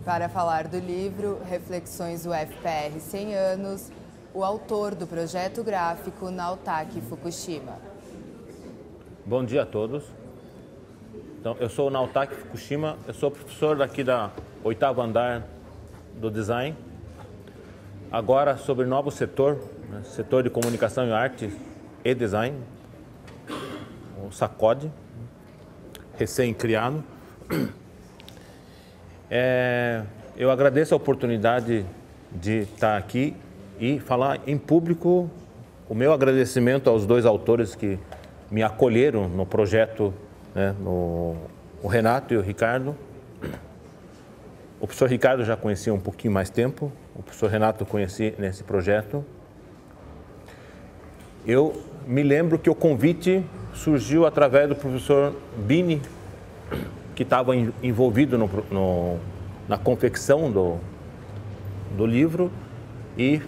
para falar do livro Reflexões UFPR 100 anos, o autor do projeto gráfico Naotaki Fukushima. Bom dia a todos. Então, eu sou o Naotaki Fukushima, eu sou professor daqui da 8º andar do design. Agora sobre o novo setor, né, setor de comunicação e arte e design, o SACOD, recém-criado. Eu agradeço a oportunidade de estar aqui e falar em público o meu agradecimento aos dois autores que me acolheram no projeto, né, o Renato e o Ricardo. O professor Ricardo já conhecia um pouquinho mais tempo, o professor Renato eu conheci nesse projeto. Eu me lembro que o convite surgiu através do professor Bini, que estava envolvido na confecção do livro e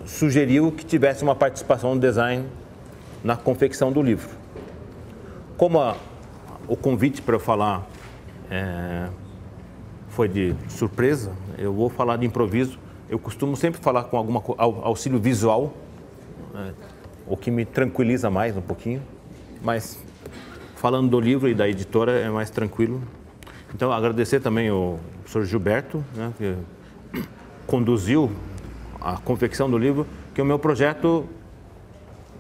sugeriu que tivesse uma participação do design na confecção do livro. Como o convite para eu falar foi de surpresa, eu vou falar de improviso. Eu costumo sempre falar com algum auxílio visual, o que me tranquiliza mais um pouquinho, mas falando do livro e da editora é mais tranquilo. Então, agradecer também o professor Gilberto, né, que conduziu a confecção do livro, que o meu projeto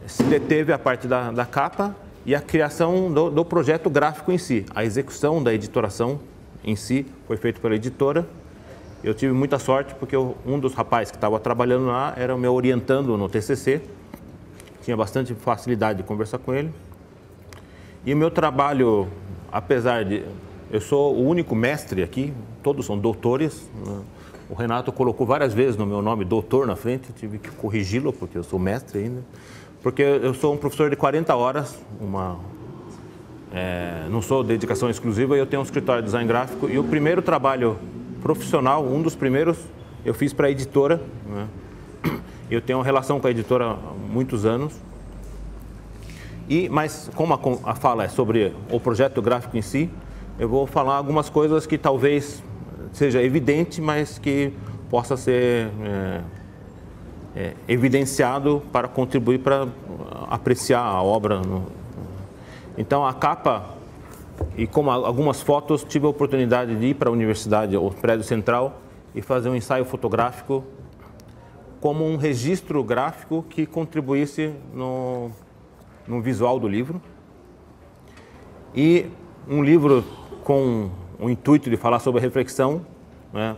se deteve a parte da capa e a criação do projeto gráfico em si. A execução da editoração em si foi feita pela editora. Eu tive muita sorte porque um dos rapazes que estava trabalhando lá era o meu orientando no TCC. Tinha bastante facilidade de conversar com ele. E o meu trabalho, apesar de... Eu sou o único mestre aqui, todos são doutores. O Renato colocou várias vezes no meu nome doutor na frente, eu tive que corrigi-lo porque eu sou mestre ainda. Porque eu sou um professor de 40 horas, não sou dedicação exclusiva, eu tenho um escritório de design gráfico e o primeiro trabalho profissional, um dos primeiros, eu fiz para a editora, né? Eu tenho uma relação com a editora há muitos anos. Mas como a fala é sobre o projeto gráfico em si, eu vou falar algumas coisas que talvez seja evidente, mas que possa ser evidenciado para contribuir para apreciar a obra. Então, a capa, e como algumas fotos, tive a oportunidade de ir para a universidade, o prédio central, e fazer um ensaio fotográfico como um registro gráfico que contribuísse no visual do livro. E um livro com o intuito de falar sobre reflexão, né?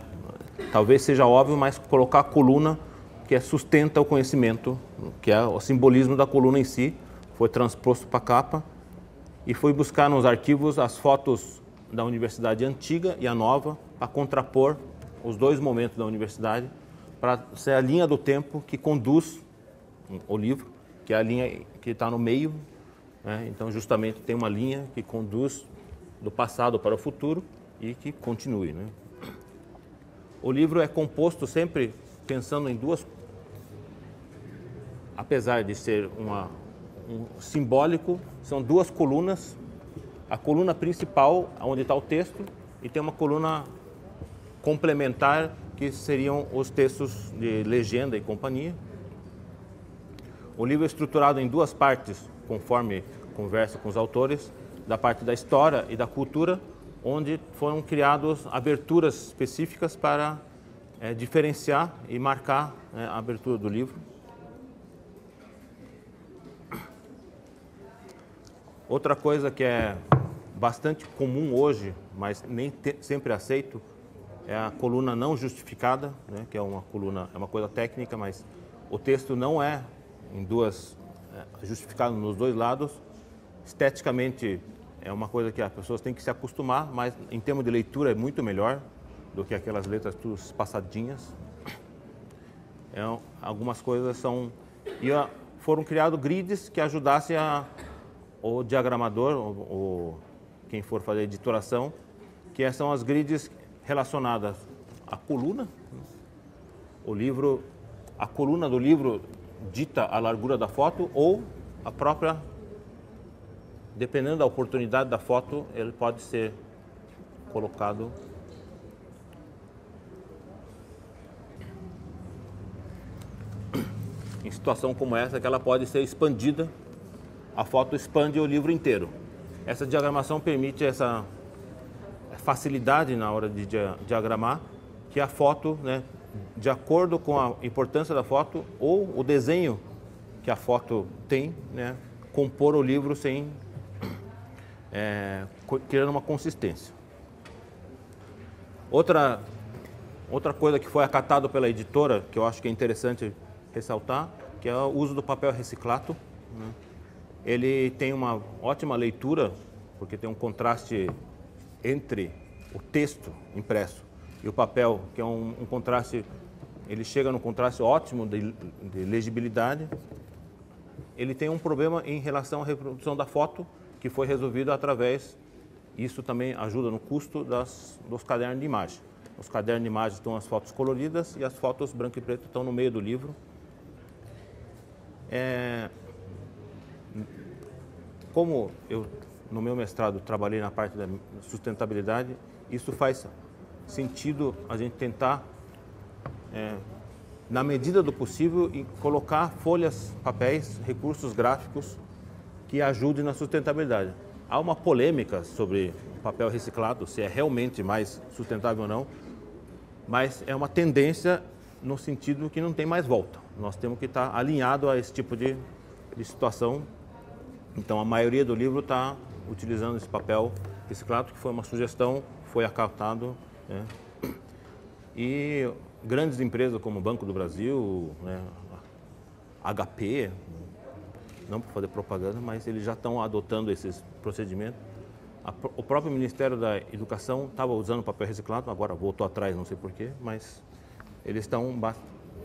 Talvez seja óbvio, mas colocar a coluna que sustenta o conhecimento, que é o simbolismo da coluna em si, foi transposto para a capa e fui buscar nos arquivos as fotos da universidade antiga e a nova para contrapor os dois momentos da universidade, para ser a linha do tempo que conduz o livro, que é a linha que está no meio, né? Então, justamente, tem uma linha que conduz do passado para o futuro e que continue, né? O livro é composto sempre pensando em duas, apesar de ser um simbólico, são duas colunas. A coluna principal, onde está o texto, e tem uma coluna complementar, que seriam os textos de legenda e companhia. O livro é estruturado em duas partes, conforme converso com os autores, da parte da história e da cultura, onde foram criadas aberturas específicas para diferenciar e marcar a abertura do livro. Outra coisa que é bastante comum hoje, mas nem sempre aceito, é a coluna não justificada, né, que é uma coluna, é uma coisa técnica, mas o texto não é justificado nos dois lados. Esteticamente é uma coisa que as pessoas têm que se acostumar, mas em termos de leitura é muito melhor do que aquelas letras tudo passadinhas. Algumas coisas foram criados grids que ajudassem o diagramador, ou quem for fazer editoração, que são as grids relacionadas à coluna. A coluna do livro dita a largura da foto ou a própria, dependendo da oportunidade da foto, ele pode ser colocado em situação como essa, que ela pode ser expandida, a foto expande o livro inteiro. Essa diagramação permite essa facilidade na hora de diagramar, que a foto, né, de acordo com a importância da foto ou o desenho que a foto tem, né, compor o livro sem criando uma consistência. Outra coisa que foi acatado pela editora, que eu acho que é interessante ressaltar, que é o uso do papel reciclado, né? Ele tem uma ótima leitura, porque tem um contraste entre o texto impresso e o papel, que é um contraste, ele chega num contraste ótimo de legibilidade. Ele tem um problema em relação à reprodução da foto, que foi resolvido através, isso também ajuda no custo dos cadernos de imagem. Os cadernos de imagem estão as fotos coloridas e as fotos branco e preto estão no meio do livro. Como eu, no meu mestrado, trabalhei na parte da sustentabilidade, isso faz sentido a gente tentar, na medida do possível, colocar folhas, papéis, recursos gráficos que ajudem na sustentabilidade. Há uma polêmica sobre o papel reciclado, se é realmente mais sustentável ou não, mas é uma tendência no sentido que não tem mais volta. Nós temos que estar alinhado a esse tipo de situação. Então, a maioria do livro está utilizando esse papel reciclado, que foi uma sugestão, foi acatado, né? E grandes empresas como o Banco do Brasil, né, HP, não para fazer propaganda, mas eles já estão adotando esses procedimentos. O próprio Ministério da Educação estava usando papel reciclado, agora voltou atrás, não sei porquê, mas eles estão,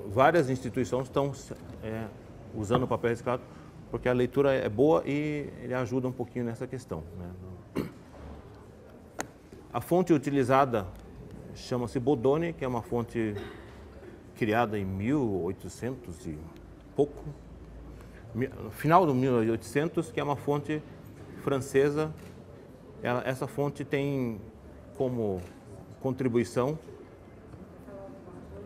várias instituições estão usando papel reciclado, porque a leitura é boa e ele ajuda um pouquinho nessa questão, né? A fonte utilizada chama-se Bodoni, que é uma fonte criada em 1800 e pouco, no final do 1800, que é uma fonte francesa. Essa fonte tem como contribuição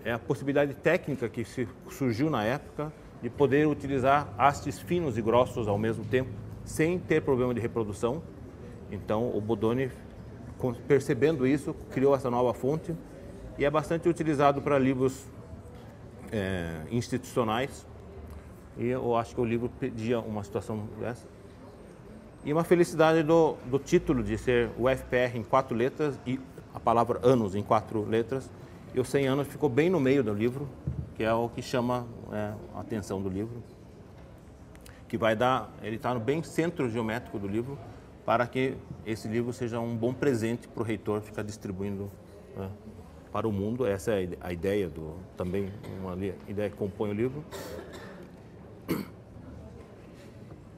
a possibilidade técnica que surgiu na época de poder utilizar hastes finos e grossos ao mesmo tempo, sem ter problema de reprodução. Então, o Bodoni, percebendo isso, criou essa nova fonte e é bastante utilizado para livros institucionais. E eu acho que o livro pedia uma situação dessa. E uma felicidade do título de ser o FPR em 4 letras e a palavra anos em 4 letras. E o 100 anos ficou bem no meio do livro, que é o que chama a atenção do livro. Que vai dar, ele está no bem centro geométrico do livro, para que esse livro seja um bom presente para o reitor ficar distribuindo, né, para o mundo. Essa é a ideia, também uma ideia que compõe o livro.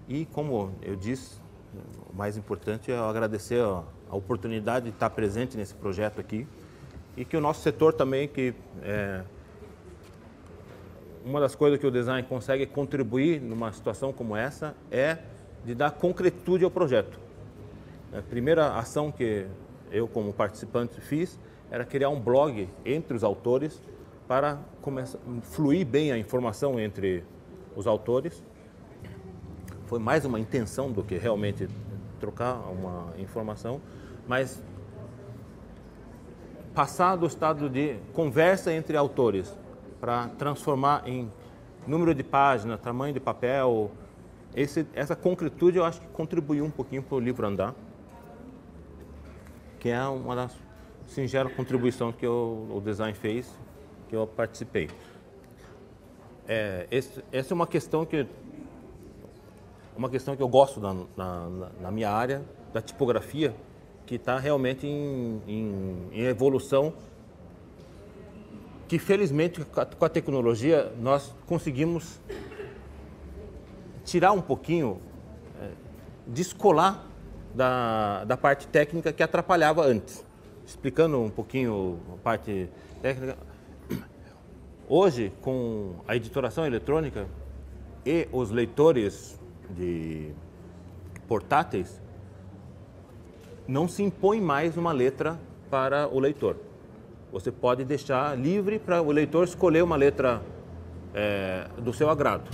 E como eu disse, o mais importante é agradecer a oportunidade de estar presente nesse projeto aqui e que o nosso setor também, uma das coisas que o design consegue contribuir numa situação como essa é de dar concretude ao projeto. A primeira ação que eu, como participante, fiz era criar um blog entre os autores para começar a fluir bem a informação entre os autores. Foi mais uma intenção do que realmente trocar uma informação, mas passar do estado de conversa entre autores para transformar em número de páginas, tamanho de papel, essa concretude eu acho que contribuiu um pouquinho para o livro andar, que é uma das singelas contribuições que o design fez, que eu participei. Essa é uma questão que eu gosto na minha área, da tipografia, que está realmente em evolução, que felizmente com a tecnologia nós conseguimos tirar um pouquinho, descolar da parte técnica que atrapalhava antes. Explicando um pouquinho a parte técnica, hoje com a editoração eletrônica e os leitores de portáteis, não se impõe mais uma letra para o leitor. Você pode deixar livre para o leitor escolher uma letra do seu agrado.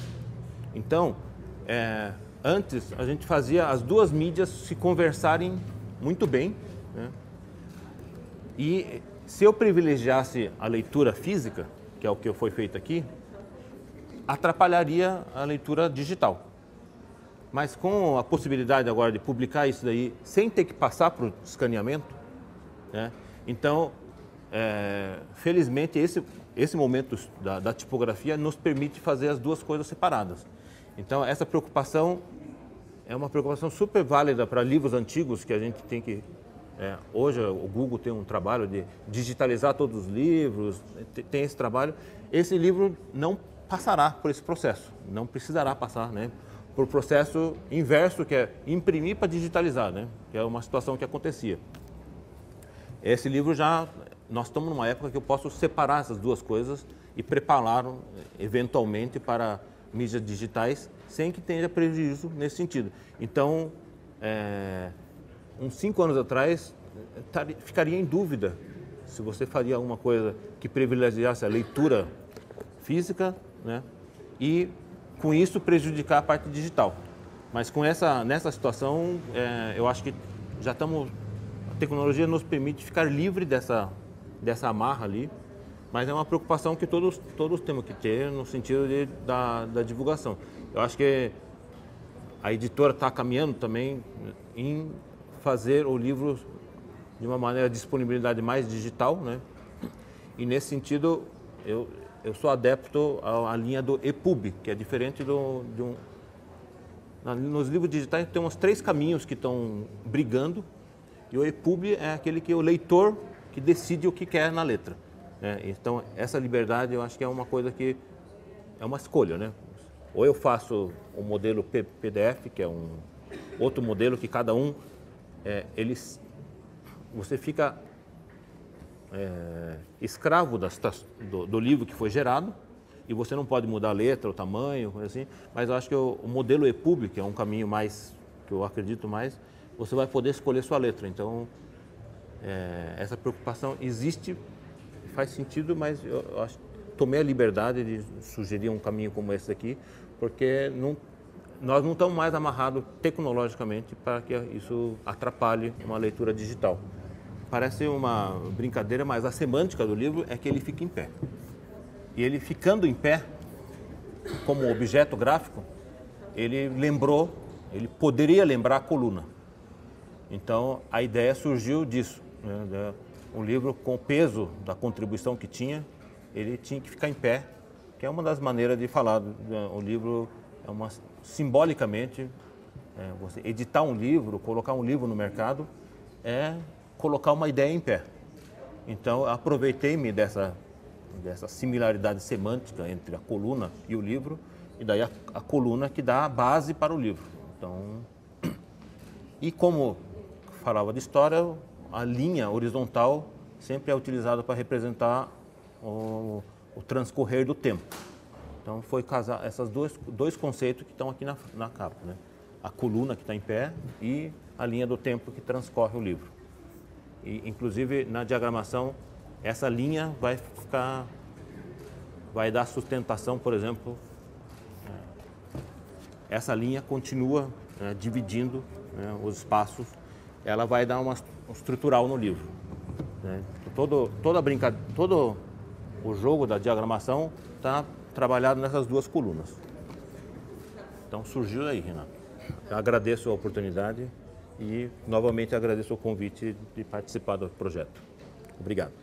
Então, antes a gente fazia as duas mídias se conversarem muito bem, né? E se eu privilegiasse a leitura física, que é o que foi feito aqui, atrapalharia a leitura digital. Mas com a possibilidade agora de publicar isso daí sem ter que passar para o escaneamento, né? Então, felizmente, esse momento da tipografia nos permite fazer as duas coisas separadas. Então, essa preocupação é uma preocupação super válida para livros antigos que a gente tem que... hoje o Google tem um trabalho de digitalizar todos os livros, tem esse trabalho. Esse livro não passará por esse processo, não precisará passar, né, por processo inverso, que é imprimir para digitalizar, né, que é uma situação que acontecia. Esse livro nós estamos numa época que eu posso separar essas duas coisas e prepará-lo eventualmente para mídias digitais sem que tenha prejuízo nesse sentido. Então, uns 5 anos atrás, ficaria em dúvida se você faria alguma coisa que privilegiasse a leitura física, né, e com isso prejudicar a parte digital. Mas nessa situação, eu acho que já estamos... A tecnologia nos permite ficar livre dessa amarra ali, mas é uma preocupação que todos temos que ter no sentido da divulgação. Eu acho que a editora está caminhando também em fazer o livro de uma maneira de disponibilidade mais digital, né? E nesse sentido, eu sou adepto à linha do EPUB, que é diferente nos livros digitais temos 3 caminhos que estão brigando, e o EPUB é aquele que o leitor que decide o que quer na letra, né? Então, essa liberdade eu acho que é uma coisa que é uma escolha, né? Ou eu faço o modelo PDF, que é um outro modelo que cada um, você fica escravo do livro que foi gerado e você não pode mudar a letra, o tamanho, coisa assim, mas eu acho que o modelo EPUB, que é um caminho mais, que eu acredito mais, você vai poder escolher sua letra. Então, essa preocupação existe, faz sentido, mas eu acho, tomei a liberdade de sugerir um caminho como esse aqui, porque nós não estamos mais amarrados tecnologicamente para que isso atrapalhe uma leitura digital. Parece uma brincadeira, mas a semântica do livro é que ele fica em pé. E ele ficando em pé, como objeto gráfico, ele poderia lembrar a coluna. Então, a ideia surgiu disso, né? O livro, com o peso da contribuição que tinha, ele tinha que ficar em pé, que é uma das maneiras de falar. O livro simbolicamente, você editar um livro, colocar um livro no mercado, é colocar uma ideia em pé. Então, aproveitei-me dessa similaridade semântica entre a coluna e o livro, e daí a coluna que dá a base para o livro. Então, e como falava de história, a linha horizontal sempre é utilizada para representar o transcorrer do tempo. Então, foi casar esses dois conceitos que estão aqui na capa, né? A coluna que está em pé e a linha do tempo que transcorre o livro. E, inclusive, na diagramação, essa linha vai dar sustentação, por exemplo, essa linha continua dividindo, né, os espaços, ela vai dar uma estrutural no livro, né? Todo o jogo da diagramação está trabalhado nessas duas colunas. Então surgiu aí, Renato. Eu agradeço a oportunidade e novamente agradeço o convite de participar do projeto. Obrigado.